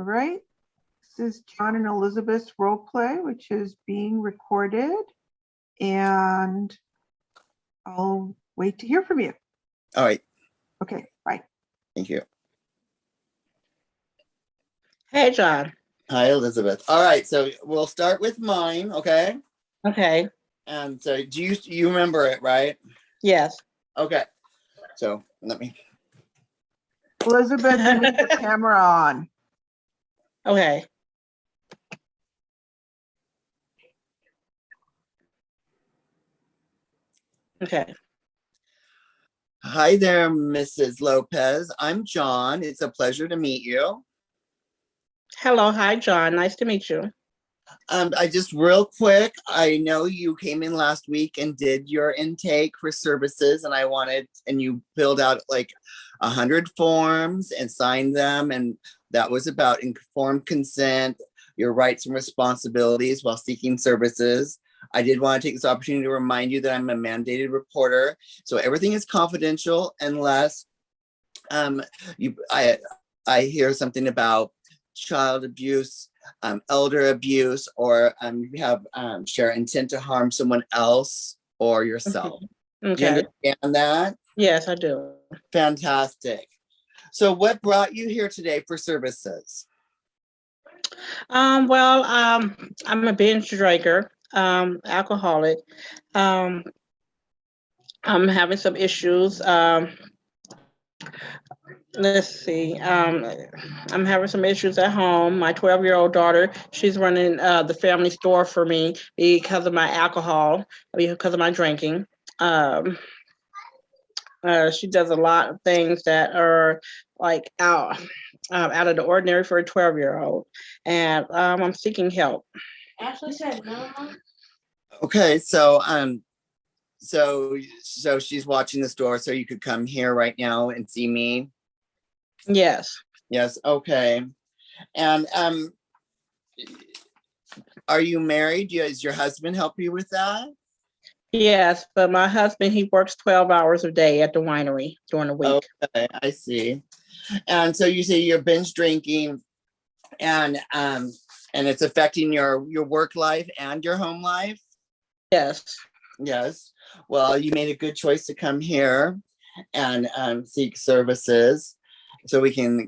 right. This is John and Elizabeth's role play, which is being recorded, and I'll wait to hear from you. All right. Okay, bye. Thank you. Hey, John. Hi, Elizabeth. All right, so we'll start with mine, okay? Okay. And so do you remember it, right? Yes. Okay. So let me. Elizabeth, you need your camera on. Okay. Okay. Hi there, Mrs. Lopez. I'm John. It's a pleasure to meet you. Hello. Hi, John. Nice to meet you. I just real quick, I know you came in last week and did your intake for services, and you filled out like 100 forms and signed them, and that was about informed consent, your rights and responsibilities while seeking services. I did want to take this opportunity to remind you that I'm a mandated reporter, so everything is confidential unless I hear something about child abuse, elder abuse, or you have share intent to harm someone else or yourself. Okay. Do you understand that? Yes, I do. Fantastic. So what brought you here today for services? Well, I'm a binge drinker, alcoholic. I'm having some issues. Let's see. I'm having some issues at home. My 12-year-old daughter, she's running the family store for me because of my alcohol, because of my drinking. She does a lot of things that are like out of the ordinary for a 12-year-old, and I'm seeking help. Ashley said no. Okay, so so she's watching the store, so you could come here right now and see me. Yes. Yes, okay. And are you married? Does your husband help you with that? Yes, but my husband, he works 12 hours a day at the winery during the week. Okay, I see. And so you say you're binge drinking, and it's affecting your work life and your home life? Yes. Yes. Well, you made a good choice to come here and seek services, so we can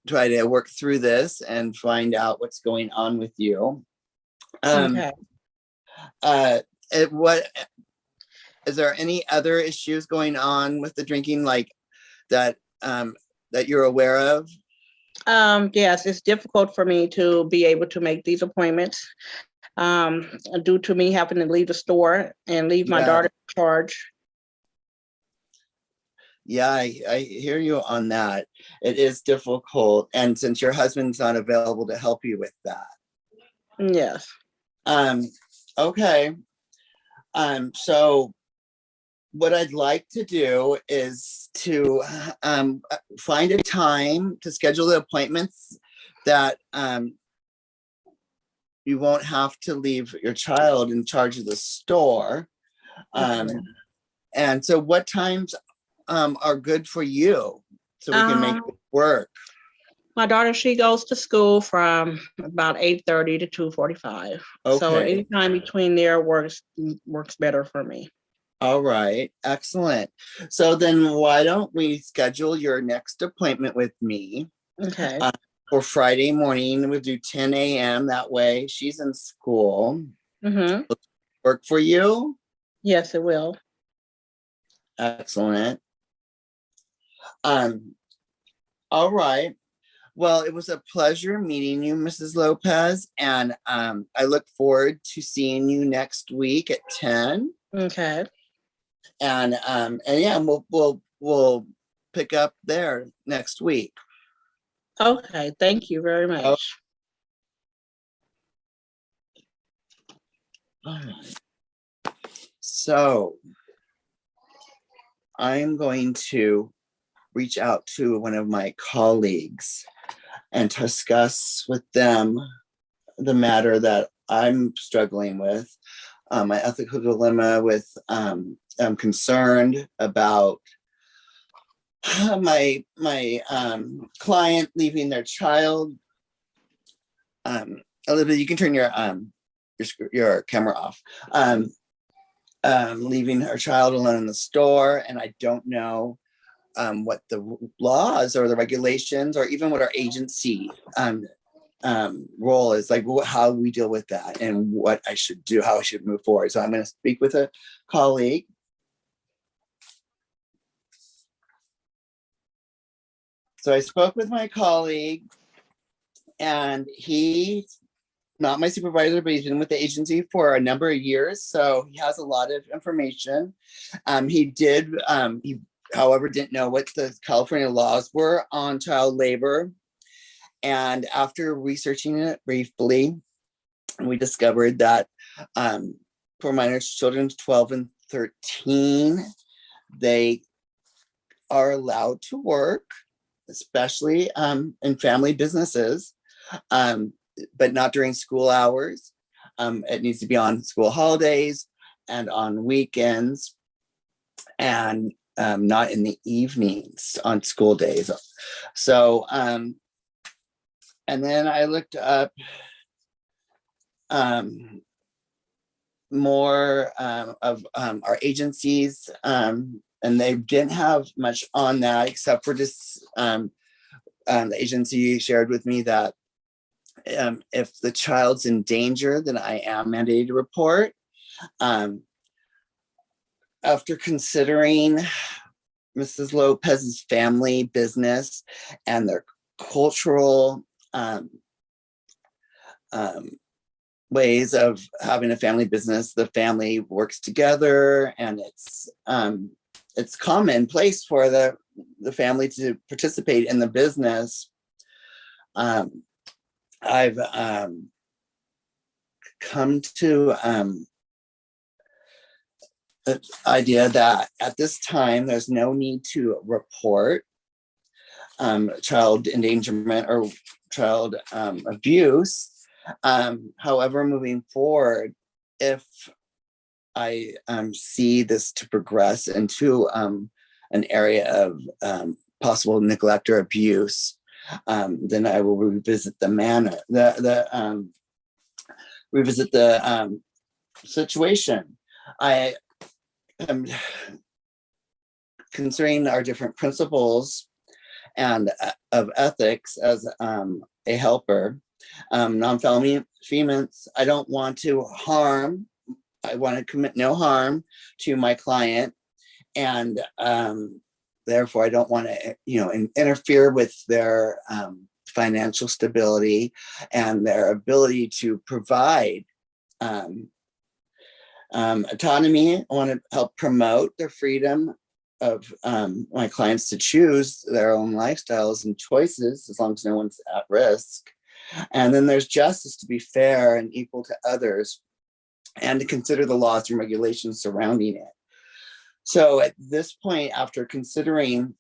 try to work through this and find out what's going on with you. Okay. What is there any other issues going on with the drinking, like that that you're aware of? Yes, it's difficult for me to be able to make these appointments due to me having to leave the store and leave my daughter in charge. Yeah, I hear you on that. It is difficult, and since your husband's not available to help you with that. Yes. Okay. So what I'd like to do is to find a time to schedule the appointments that you won't have to leave your child in charge of the store. And so what times are good for you so we can make it work? My daughter, she goes to school from about 8:30 to 2:45. Okay. So anytime between there works better for me. All right, excellent. So then why don't we schedule your next appointment with me Okay. for Friday morning? We'll do 10 a.m. That way she's in school. Mm-hmm. Work for you? Yes, it will. Excellent. All right. Well, it was a pleasure meeting you, Mrs. Lopez, and I look forward to seeing you next week at 10. Okay. And yeah, we'll pick up there next week. Okay. Thank you very much. All right. So I'm going to reach out to one of my colleagues and discuss with them the matter that I'm struggling with, my ethical dilemma with, I'm concerned about my client leaving their child Elizabeth, you can turn your camera off. Leaving her child alone in the store, and I don't know what the laws or the regulations or even what our agency role is, like how we deal with that and what I should do, how I should move forward. So I'm going to speak with a colleague. So I spoke with my colleague, and he's not my supervisor, but he's been with the agency for a number of years. So he has a lot of information. He however, didn't know what the California laws were on child labor. And after researching it briefly, we discovered that for minors, children 12 and 13, they are allowed to work, especially in family businesses, but not during school hours. It needs to be on school holidays and on weekends, and not in the evenings on school days. So, and then I looked up more of our agencies, and they didn't have much on that except for just the agency shared with me that if the child's in danger, then I am mandated to report. After considering Mrs. Lopez's family business and their cultural ways of having a family business, the family works together, and it's commonplace for the family to participate in the business. I've come to the idea that at this time there's no need to report child endangerment or child abuse. However, moving forward, if I see this to progress into an area of possible neglect or abuse, then I will revisit revisit the situation. I am considering our different principles and of ethics as a helper. Non-felony females, I don't want to harm. I want to commit no harm to my client, and therefore I don't want to, interfere with their financial stability and their ability to provide autonomy. I want to help promote the freedom of my clients to choose their own lifestyles and choices as long as no one's at risk. And then there's justice, to be fair and equal to others, and to consider the laws and regulations surrounding it. So at this point, after considering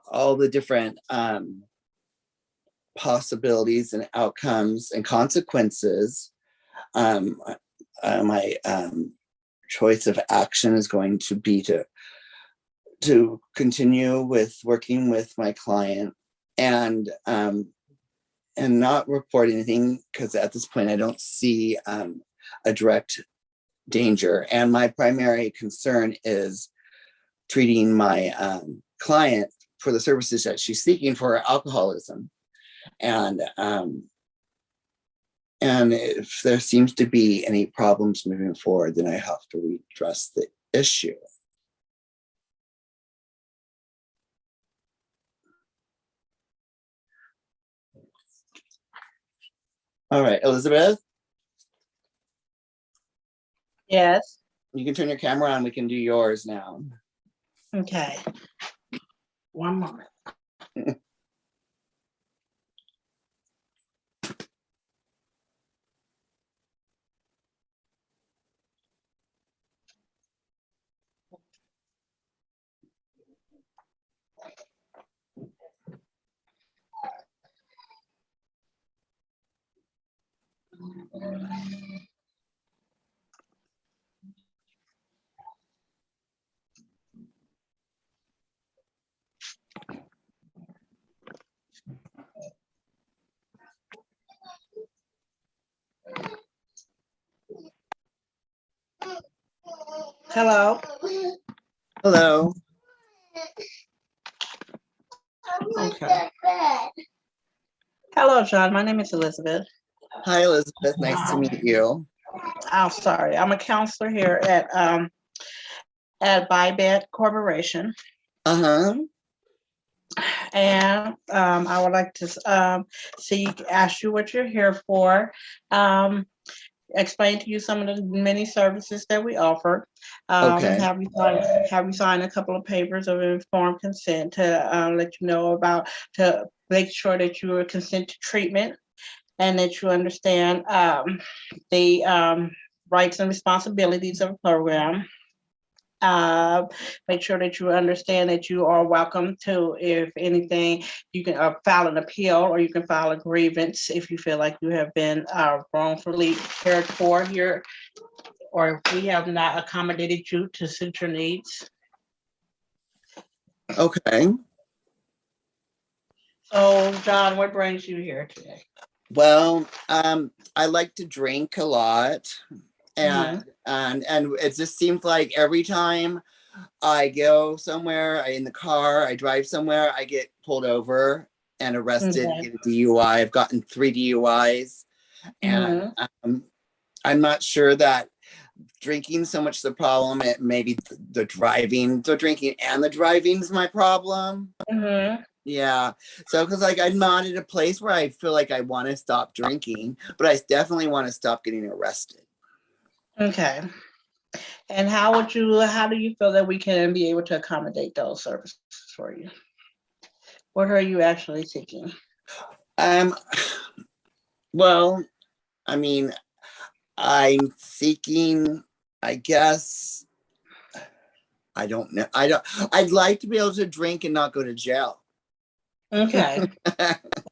all the different possibilities and outcomes and consequences, my choice of action is going to be to continue with working with my client and not report anything, because at this point I don't see a direct danger. And my primary concern is treating my client for the services that she's seeking for her alcoholism. And if there seems to be any problems moving forward, then I have to redress the issue. All right, Elizabeth, Yes. you can turn your camera on. We can do yours now. Okay. One moment. Hello. Hello. Okay. Hello, John. My name is Elizabeth. Hi, Elizabeth. Nice to meet you. I'm sorry. I'm a counselor here at Bybet Corporation, Uh-huh. and I would like to ask you what you're here for. Explain to you some of the many services that we offer. Okay. Have you sign a couple of papers of informed consent to let you know about to make sure that you are consent to treatment and that you understand the rights and responsibilities of the program. Make sure that you understand that you are welcome to, if anything, you can file an appeal or you can file a grievance if you feel like you have been wrongfully cared for here, or if we have not accommodated you to suit your needs. Okay. So, John, what brings you here today? Well, I like to drink a lot, and it just seems like every time I go somewhere, in the car, I drive somewhere, I get pulled over and arrested, Okay. get a DUI. I've gotten 3 DUIs, and I'm not sure that drinking so much the problem. It maybe the drinking and the driving's my problem. Yeah. So, because like I'm not at a place where I feel like I want to stop drinking, but I definitely want to stop getting arrested. Okay. And how do you feel that we can be able to accommodate those services for you? What are you actually seeking? Well, I mean, I'm seeking, I guess, I don't know. I'd like to be able to drink and not go to jail. Okay.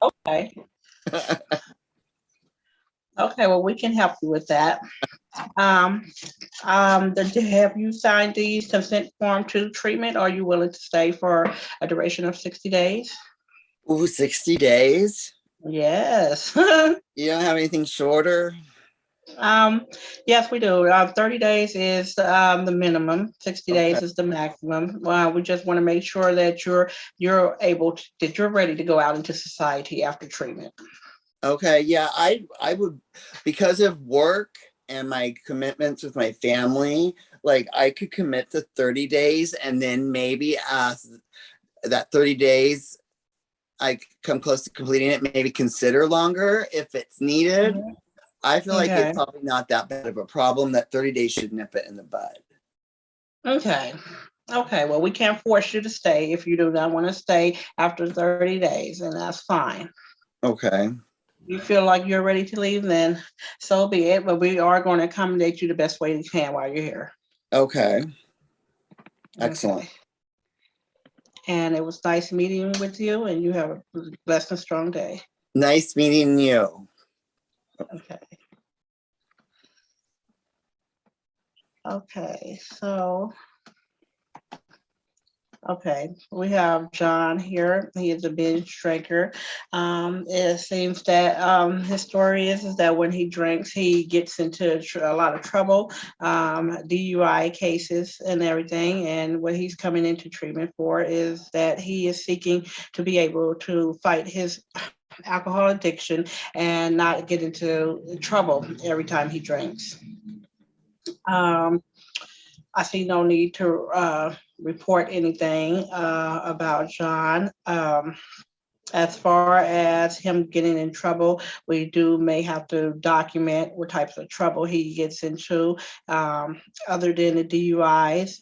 Okay. Okay, well, we can help you with that. Have you signed the consent form to treatment? Are you willing to stay for a duration of 60 days? Ooh, 60 days? Yes. You don't have anything shorter? Yes, we do. 30 days is the minimum. 60 days is the maximum. We just want to make sure that you're that you're ready to go out into society after treatment. Okay, yeah, I would, because of work and my commitments with my family, like I could commit to 30 days and then maybe that 30 days I come close to completing it, maybe consider longer if it's needed. I feel like it's probably not that bad of a problem. That 30 days should nip it in the bud. Okay. Okay, well, we can't force you to stay if you do not want to stay after 30 days, and that's fine. Okay. You feel like you're ready to leave, then so be it. But we are going to accommodate you the best way we can while you're here. Okay. Excellent. Okay. And it was nice meeting with you, and you have a blessed and strong day. Nice meeting you. Okay. Okay, so we have John here. He is a binge drinker. It seems that his story is that when he drinks, he gets into a lot of trouble, DUI cases and everything. And what he's coming into treatment for is that he is seeking to be able to fight his alcohol addiction and not get into trouble every time he drinks. I see no need to report anything about John. As far as him getting in trouble, we may have to document what types of trouble he gets into. Other than the DUIs,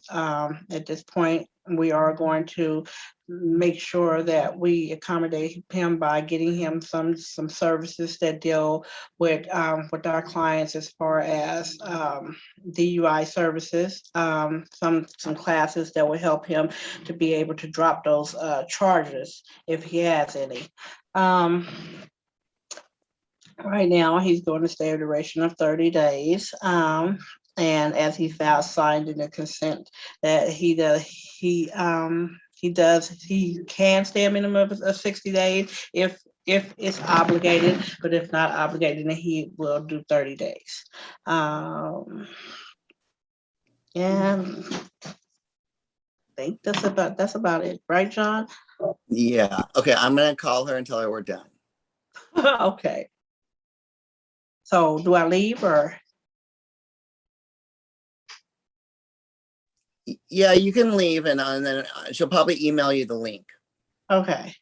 at this point, we are going to make sure that we accommodate him by getting him some services that deal with our clients as far as DUI services, some classes that will help him to be able to drop those charges if he has any. Right now, he's going to stay a duration of 30 days. And as he signed in the consent that he can stay a minimum of 60 days if it's obligated, but if not obligated, then he will do 30 days. And I think that's about it, right, John? Yeah. Okay. I'm gonna call her and tell her we're done. Okay. So do I leave or? Yeah, you can leave and then she'll probably email you the link. Okay.